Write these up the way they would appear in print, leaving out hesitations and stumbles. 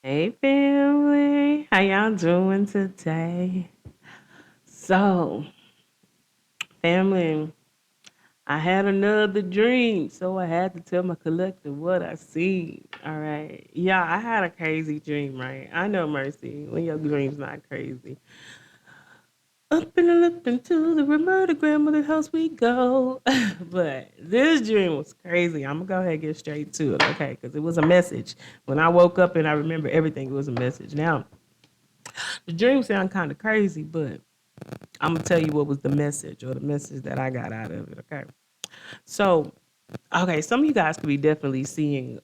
Hey family, how y'all doing today? So, family, I had another dream, so I had to tell my collective what I seen. All right, yeah, I had a crazy dream, right? I know, Mercy, when your dream's not crazy. Up into the remote grandmother house we go. But this dream was crazy. I'm gonna go ahead and get straight to it, okay? Because it was a message. When I woke up and I remember everything, it was a message. Now, the dream sound kind of crazy, but I'm gonna tell you what was the message or the message that I got out of it. Okay. So, okay, some of you guys could be definitely seeing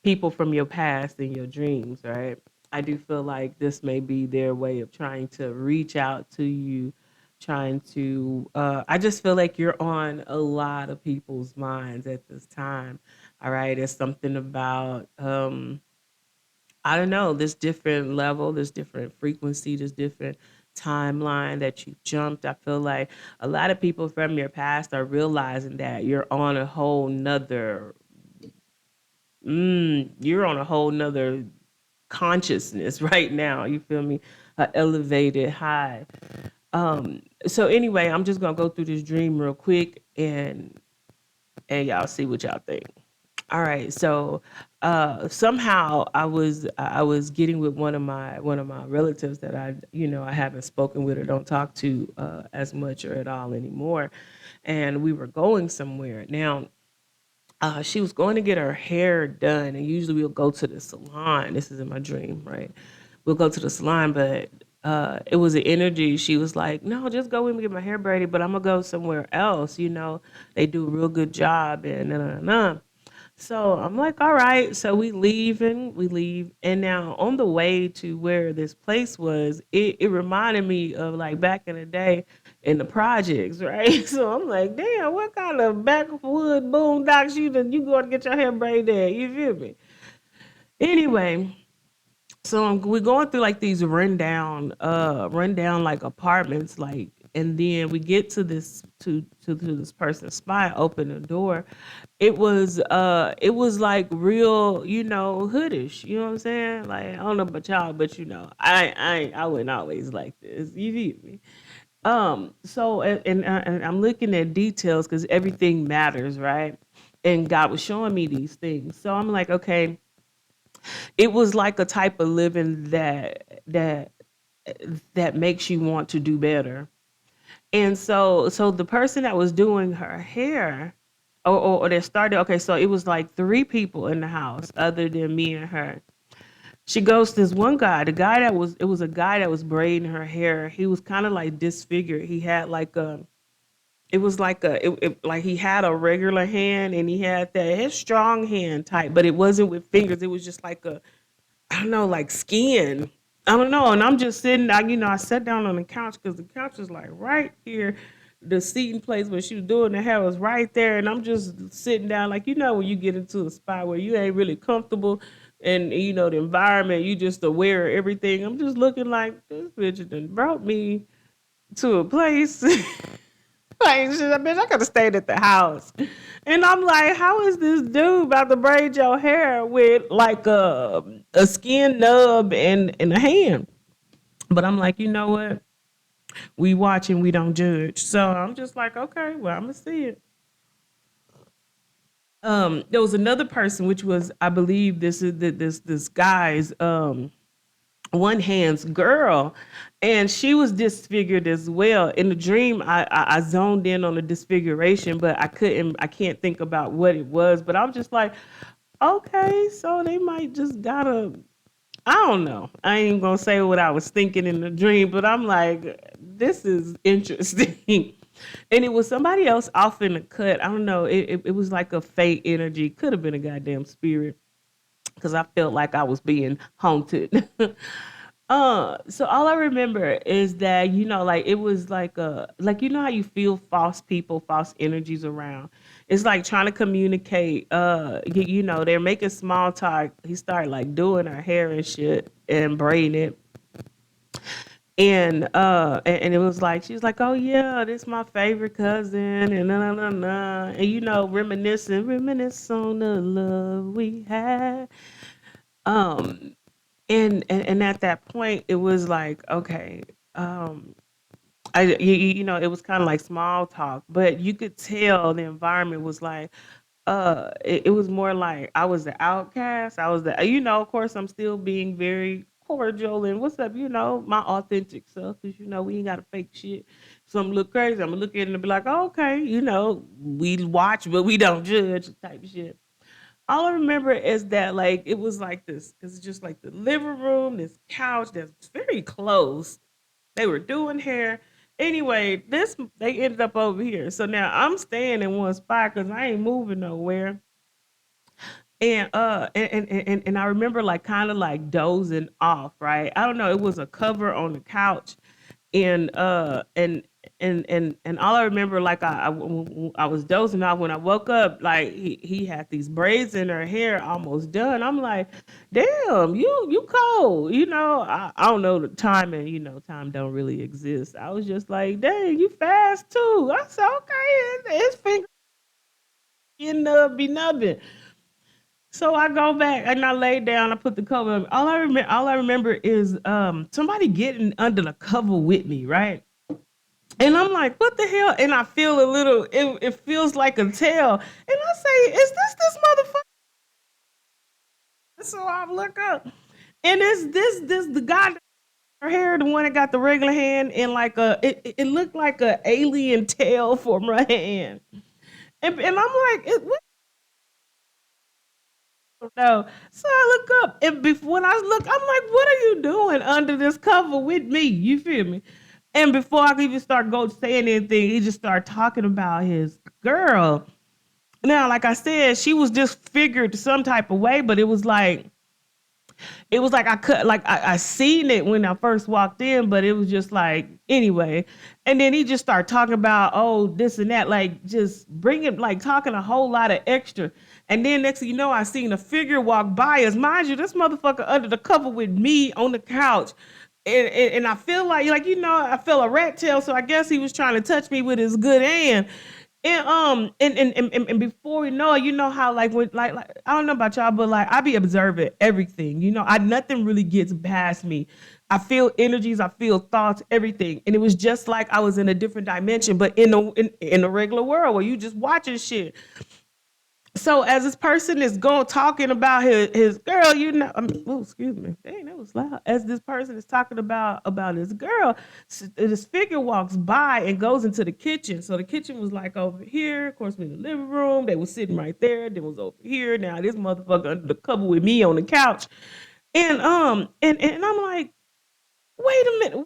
people from your past in your dreams, right? I do feel like this may be their way of trying to reach out to you, trying to I just feel like you're on a lot of people's minds at this time. All right. It's something about I don't know, this different level, this different frequency, this different timeline that you jumped. I feel like a lot of people from your past are realizing that you're on a whole nother consciousness right now. You feel me? A elevated high. So anyway, I'm just gonna go through this dream real quick and y'all see what y'all think. All right. So somehow I was getting with one of my relatives that I haven't spoken with or don't talk to as much or at all anymore, and we were going somewhere. Now she was going to get her hair done, and usually we'll go to the salon. This is in my dream, right? We'll go to the salon, but it was an energy. She was like, "No, just go with me get my hair braided, but I'm gonna go somewhere else. They do a real good job." And so I'm like, all right. So we leave. And now on the way to where this place was, it reminded me of like back in the day in the projects, right? So I'm like, damn, what kind of backwood boondocks you going to get your hair braided at? You feel me? Anyway, so we're going through like these rundown like apartments, like, and then we get to to this person's spot, open the door. It was like real, hoodish. You know what I'm saying? Like I don't know about y'all, but I wouldn't always like this. You feel me? So and I'm looking at details because everything matters, right? And God was showing me these things, so I'm like, okay, it was like a type of living that makes you want to do better. And so the person that was doing her hair or that started, okay, so it was like three people in the house other than me and her. She goes to this one guy, it was a guy that was braiding her hair. He was kind of like disfigured. He had like a it was like like he had a regular hand and he had his strong hand type, but it wasn't with fingers. It was just like I don't know, like skin. I don't know. And I'm just sitting, I sat down on the couch because the couch was like right here. The seating place where she was doing the hair was right there. And I'm just sitting down, like, when you get into a spot where you ain't really comfortable and, the environment, you just aware of everything. I'm just looking like this bitch done brought me to a place. Like, shit, bitch, I could have stayed at the house. And I'm like, how is this dude about to braid your hair with like a skin nub and a hand? But I'm like, you know what? We watch and we don't judge. So I'm just like, okay, well, I'm gonna see it. There was another person, which was, I believe, this guy's one hand's girl, and she was disfigured as well. In the dream, I zoned in on the disfiguration, but I can't think about what it was. But I'm just like, okay, so they might just gotta, I don't know. I ain't gonna say what I was thinking in the dream, but I'm like, this is interesting. And it was somebody else off in the cut. I don't know. It was like a fate energy. Could have been a goddamn spirit because I felt like I was being haunted. So all I remember is that, like it was like how you feel false people, false energies around. It's like trying to communicate. They're making small talk. He started like doing her hair and shit and braiding it. And it was like she was like, "Oh yeah, this is my favorite cousin," and and reminisce on the love we had. And at that point, it was like, okay, um, you know, it was kind of like small talk, but you could tell the environment was like, it was more like I was the outcast. I was the, you know, of course, I'm still being very cordial and what's up, you know, my authentic self, because you know we ain't got to fake shit. Something look crazy, I'm gonna look at it and be like, oh, okay, you know, we watch but we don't judge type shit. All I remember is that like it was like this. It's just like the living room, this couch that's very close. They were doing hair. Anyway, this they ended up over here. So now I'm staying in one spot because I ain't moving nowhere. And I remember like kind of like dozing off, right? I don't know, it was a cover on the couch and all I remember, like I was dozing off when I woke up. Like he had these braids in her hair, almost done. I'm like, damn, you cold, you know. I don't know the time, and you know, time don't really exist. I was just like, dang, you fast too. I said, okay, his finger getting be nubbing. So I go back and I lay down. I put the cover up. All I remember is somebody getting under the cover with me, right? And I'm like, what the hell? And I feel a little, it feels like a tail. And I say, is this motherfucker? So I look up. And it's this the guy that her hair, the one that got the regular hand, and like it looked like a alien tail from her hand. And I'm like, what no. So I look up and before when I look, I'm like, what are you doing under this cover with me? You feel me? And before I could even start go saying anything, he just started talking about his girl. Now, like I said, she was just figured some type of way, but it was like I could like I seen it when I first walked in, but it was just like anyway. And then he just started talking about oh this and that, like just bringing like talking a whole lot of extra. And then next thing you know, I seen a figure walk by us. Mind you, this motherfucker under the cover with me on the couch. And I feel like you know I feel a rat tail, so I guess he was trying to touch me with his good hand. And before we know it, you know how like when like I don't know about y'all, but like I be observing everything. You know, I nothing really gets past me. I feel energies, I feel thoughts, everything. And it was just like I was in a different dimension, but in a regular world where you just watching shit. So as this person is going talking about his girl, you know, oh, excuse me, dang, that was loud. As this person is talking about his girl, this figure walks by and goes into the kitchen. So the kitchen was like over here. Of course, we in the living room. They was sitting right there. Then was over here. Now this motherfucker under the cover with me on the couch, and I'm like, wait a minute,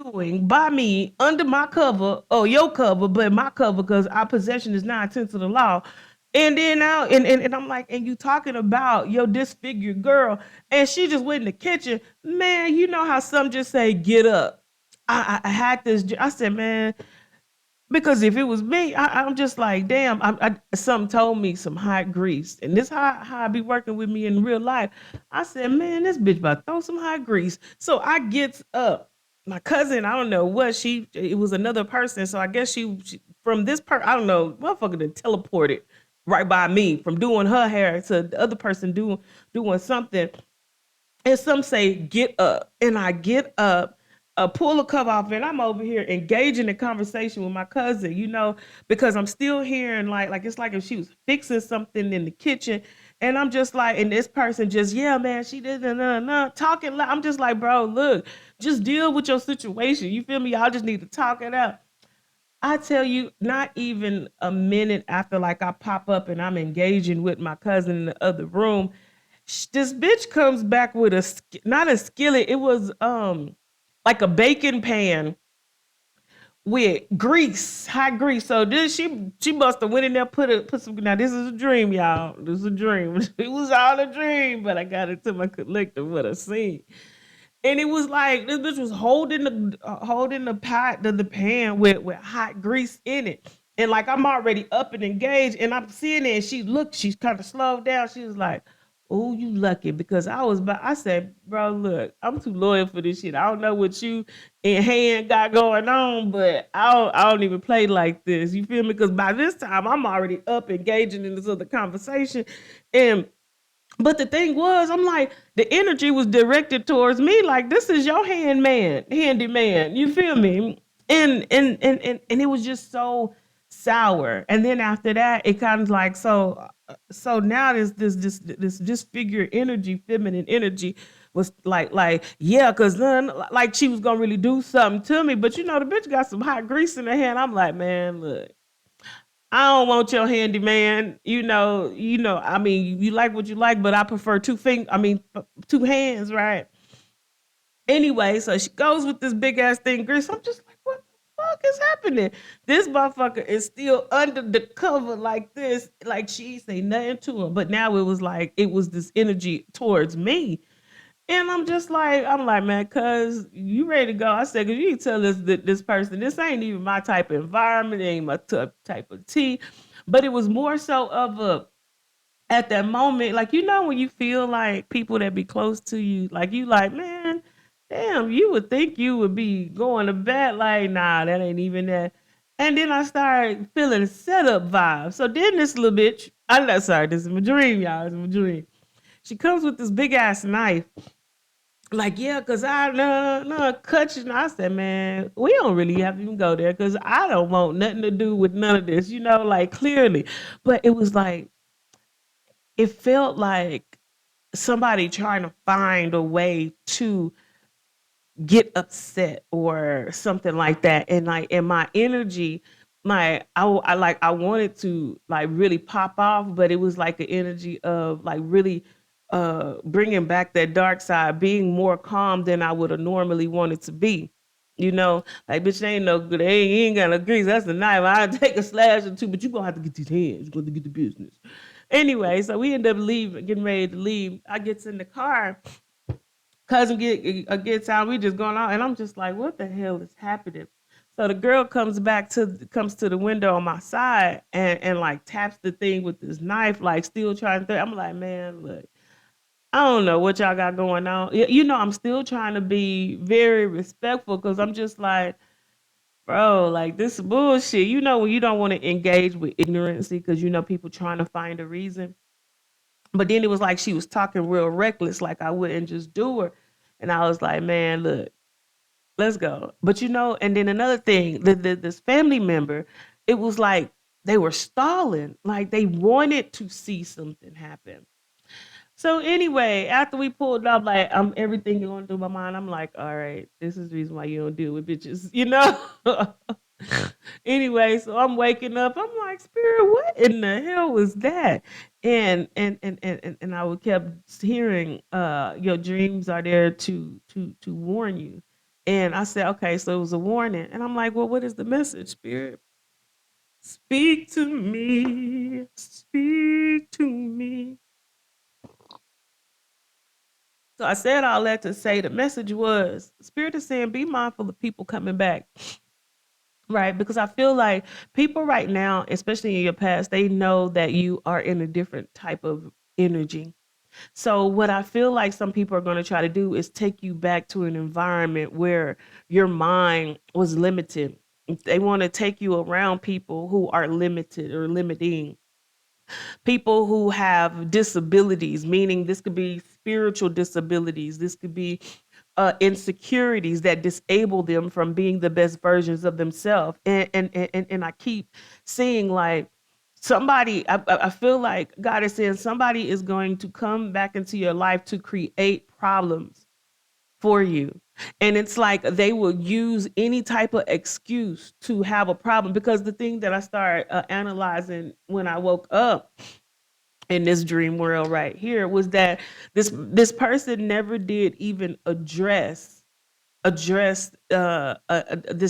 doing by me under my cover or your cover, but my cover because our possession is 9 tenths of the law. And then now, and I'm like, and you talking about your disfigured girl, and she just went in the kitchen. Man, you know how some just say, get up. I had this, I said, man, because if it was me, I'm just like, damn, something told me some hot grease. And this how I be working with me in real life. I said, man, this bitch about to throw some hot grease. So I gets up. My cousin, I don't know what it was another person. So I guess she from this I don't know, motherfucker that teleported right by me from doing her hair to the other person doing something. And some say get up, and I get up, pull a cover off, and I'm over here engaging in conversation with my cousin, you know, because I'm still hearing like it's like if she was fixing something in the kitchen, and I'm just like, and this person just yeah, man, she did talking loud. I'm just like, bro, look, just deal with your situation. You feel me? Y'all just need to talk it out. I tell you, not even a minute after like I pop up and I'm engaging with my cousin in the other room, this bitch comes back with not a skillet, it was like a baking pan with grease, hot grease. So this she must have went in there, put some. Now this is a dream, y'all. This is a dream. It was all a dream, but I got it to my collective what I seen. And it was like this bitch was holding the pot, the pan with hot grease in it. And like I'm already up and engaged, and I'm seeing it. And she's kind of slowed down. She was like, "Oh, you lucky," because I said, "Bro, look, I'm too loyal for this shit. I don't know what you in hand got going on, but I don't even play like this. You feel me? Because by this time I'm already up engaging in this other conversation, and But the thing was, I'm like, the energy was directed towards me. Like, this is your handyman. You feel me? And it was just so sour. And then after that, it kind of like so now this disfigured energy, feminine energy was like yeah, cause then like she was gonna really do something to me. But you know, the bitch got some hot grease in her hand. I'm like, man, look, I don't want your handyman. I mean, you like what you like, but I prefer two hands, right? Anyway, so she goes with this big ass thing, Gris. I'm just like, what the fuck is happening? This motherfucker is still under the cover like this, like she say nothing to him. But now it was this energy towards me. And I'm like, man, cuz you ready to go? I said, cuz you can tell this person, this ain't even my type of environment, it ain't my type of tea. But it was more so of a at that moment, like when you feel like people that be close to you, like you like, man, damn, you would think you would be going to bed, like, nah, that ain't even that. And then I started feeling setup vibes. So then this little bitch, I'm not sorry, this is my dream, y'all. It's my dream. She comes with this big ass knife like, yeah, cause I no cut you. And I said, man, we don't really have to even go there because I don't want nothing to do with none of this, like clearly. But it was like it felt like somebody trying to find a way to get upset or something like that. And like in my energy, I wanted to like really pop off, but it was like an energy of like really bringing back that dark side, being more calm than I would have normally wanted to be. Like, bitch, they ain't no good. They ain't got no grease. That's the knife. I take a slash or two, but you gonna have to get these hands. You're gonna get the business. Anyway, so we end up getting ready to leave. I gets in the car, cousin gets out. We just going out, and I'm just like, what the hell is happening? So the girl comes to the window on my side and like taps the thing with this knife, like still trying to. I'm like, man, look, I don't know what y'all got going on. I'm still trying to be very respectful because I'm just like, bro, like this is bullshit. When you don't want to engage with ignorancy because people trying to find a reason. But then it was like she was talking real reckless, like I wouldn't just do her. And I was like, man, look, let's go. But and then another thing, this family member, it was like they were stalling, like they wanted to see something happen. So anyway, after we pulled up, like I'm everything going through my mind. I'm like, all right, this is the reason why you don't deal with bitches. Anyway, so I'm waking up. I'm like, Spirit, what in the hell was that? And I would kept hearing, your dreams are there to warn you. And I said, okay, so it was a warning. And I'm like, well, what is the message, Spirit? Speak to me. Speak to me. So I said all that to say the message was Spirit is saying, be mindful of people coming back. Right, because I feel like people right now, especially in your past, they know that you are in a different type of energy. So what I feel like some people are going to try to do is take you back to an environment where your mind was limited. They want to take you around people who are limited or limiting, people who have disabilities, meaning this could be spiritual disabilities, this could be insecurities that disable them from being the best versions of themselves. And I keep seeing like somebody, I feel like God is saying somebody is going to come back into your life to create problems for you. And it's like they will use any type of excuse to have a problem, because the thing that I started analyzing when I woke up in this dream world right here was that this person never did even address this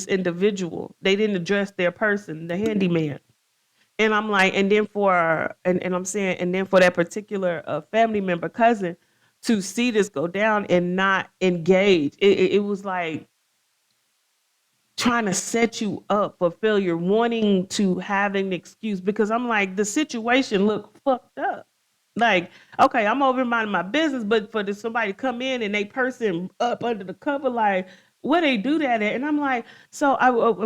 individual. They didn't address their person, the handyman. And I'm like, and then and I'm saying, and then for that particular family member, cousin, to see this go down and not engage, it was like trying to set you up for failure, wanting to have an excuse, because I'm like, the situation looked fucked up. Like, okay, I'm over minding my business, but for somebody to come in and they person up under the cover, like, where they do that at? And I'm like, so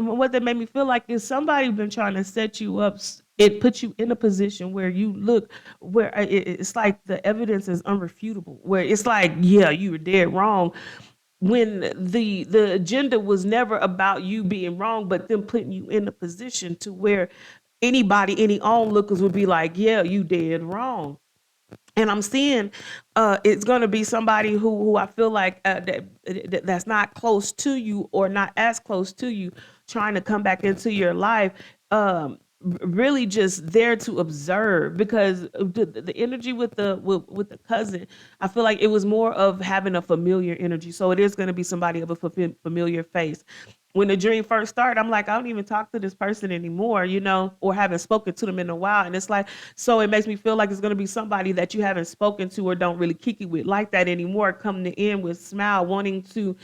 what that made me feel like is somebody been trying to set you up. It puts you in a position where you look where it's like the evidence is unrefutable. Where it's like, yeah, you were dead wrong, when the agenda was never about you being wrong, but them putting you in a position to where anybody, any onlookers would be like, yeah, you dead wrong. And I'm seeing it's going to be somebody who I feel like that's not close to you or not as close to you, trying to come back into your life, really just there to observe, because the energy with the cousin, I feel like it was more of having a familiar energy. So it is going to be somebody of a familiar face. When the dream first started, I'm like, I don't even talk to this person anymore, or haven't spoken to them in a while. And it's like, so it makes me feel like it's going to be somebody that you haven't spoken to or don't really kick it with like that anymore, coming in with smile, wanting to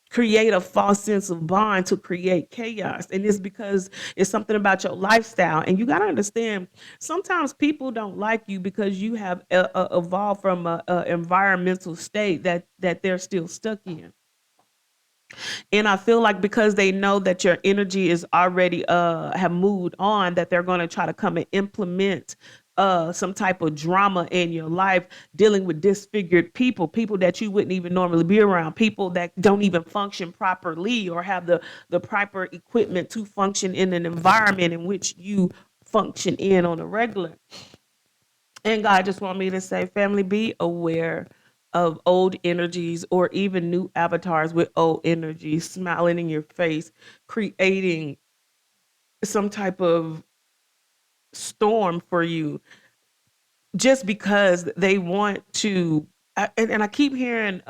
create a false sense of bond to create chaos. And it's because it's something about your lifestyle. And you got to understand, sometimes people don't like you because you have evolved from a environmental state that they're still stuck in. And I feel like because they know that your energy is already have moved on, that they're going to try to come and implement some type of drama in your life, dealing with disfigured people that you wouldn't even normally be around, people that don't even function properly or have the proper equipment to function in an environment in which you function in on a regular. And God just want me to say, family, be aware of old energies or even new avatars with old energies smiling in your face, creating some type of storm for you just because they want to. And I keep hearing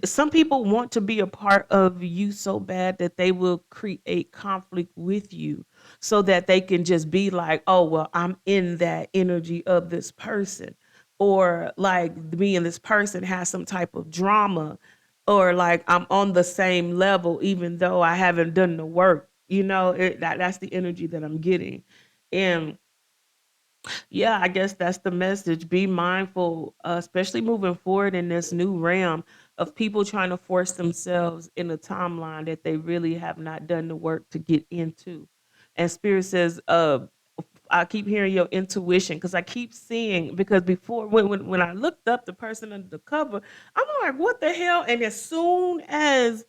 some people want to be a part of you so bad that they will create conflict with you so that they can just be like, oh, well, I'm in that energy of this person. Or like me and this person has some type of drama, or like I'm on the same level, even though I haven't done the work. That's the energy that I'm getting. And yeah, I guess that's the message. Be mindful, especially moving forward in this new realm of people trying to force themselves in a timeline that they really have not done the work to get into. And Spirit says, I keep hearing your intuition, because I keep seeing, because before when I looked up the person under the cover, I'm like, what the hell? And as soon as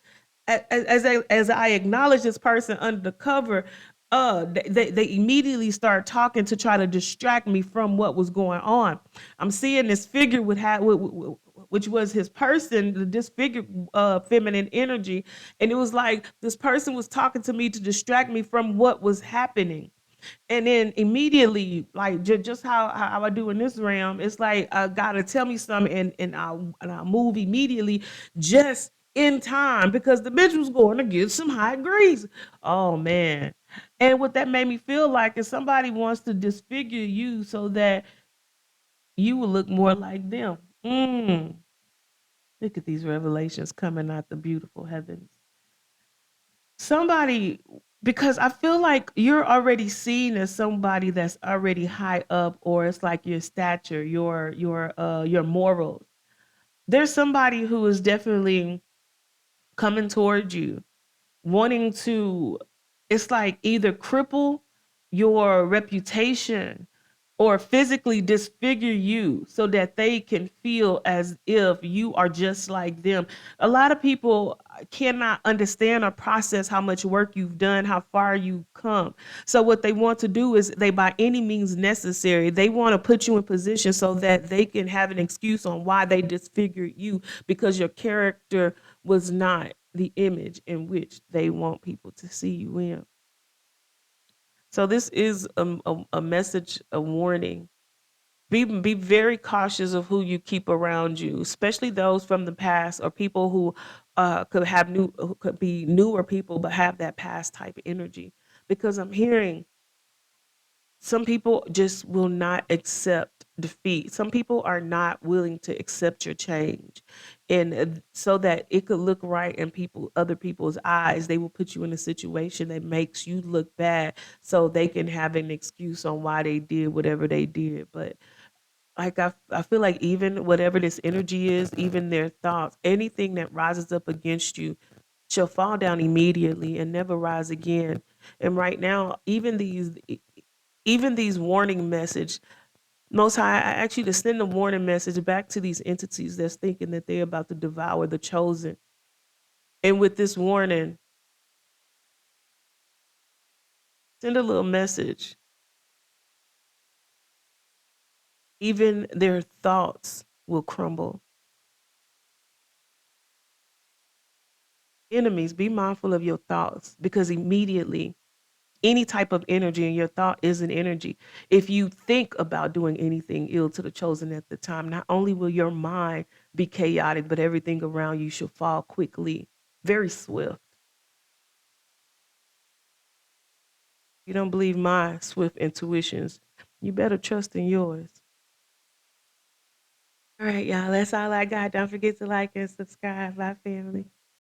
I acknowledge this person under the cover, they immediately start talking to try to distract me from what was going on. I'm seeing this figure which was his person, the disfigured feminine energy, and it was like this person was talking to me to distract me from what was happening. And then immediately, like just how I do in this realm, it's like gotta tell me something, and I move immediately, just in time, because the bitch was going to get some hot grease. Oh man. And what that made me feel like is somebody wants to disfigure you so that you will look more like them. Look at these revelations coming out the beautiful heavens. Somebody, because I feel like you're already seen as somebody that's already high up, or it's like your stature, your morals. There's somebody who is definitely coming towards you, wanting to, it's like either cripple your reputation or physically disfigure you so that they can feel as if you are just like them. A lot of people cannot understand or process how much work you've done, how far you've come. So what they want to do is, they by any means necessary, they want to put you in position so that they can have an excuse on why they disfigured you, because your character was not the image in which they want people to see you in. So this is a message, a warning. Be very cautious of who you keep around you, especially those from the past, or people who who could be newer people but have that past type of energy. Because I'm hearing some people just will not accept defeat. Some people are not willing to accept your change. And so that it could look right in other people's eyes, they will put you in a situation that makes you look bad so they can have an excuse on why they did whatever they did. But Like I feel like even whatever this energy is, even their thoughts, anything that rises up against you shall fall down immediately and never rise again. And right now, even these warning message, Most High, I ask you to send a warning message back to these entities that's thinking that they're about to devour the chosen. And with this warning, send a little message. Even their thoughts will crumble. Enemies, be mindful of your thoughts because immediately any type of energy in your thought is an energy. If you think about doing anything ill to the chosen at the time, not only will your mind be chaotic, but everything around you shall fall quickly, very swift. You don't believe my swift intuitions, you better trust in yours. All right, y'all, that's all I got. Don't forget to like and subscribe. Bye, family.